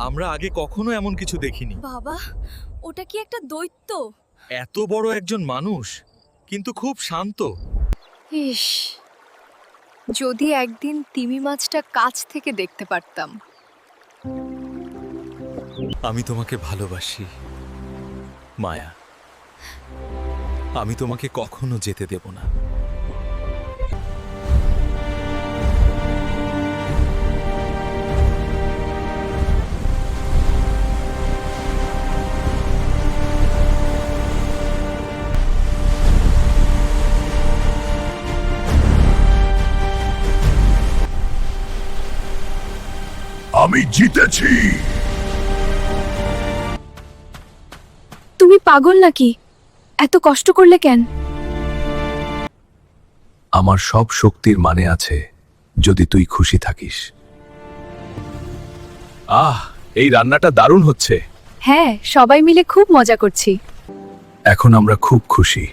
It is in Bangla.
আমরা আগে কখনো এমন কিছু দেখিনি। বাবা, ওটা কি একটা দৈত্য? এত বড় একজন মানুষ, কিন্তু খুব শান্ত। ইস, যদি একদিন তিমি মাছটা কাছ থেকে দেখতে পারতাম। আমি তোমাকে ভালোবাসি মায়া। আমি তোমাকে কখনো যেতে দেব না। আমি জিতেছি। তুমি পাগল নাকি? এত কষ্ট করলে কেন? আমার সব শক্তির মানে আছে যদি তুই খুশি থাকিস। এই রান্নাটা দারুণ হচ্ছে। হ্যাঁ, সবাই মিলে খুব মজা করছি। এখন আমরা খুব খুশি।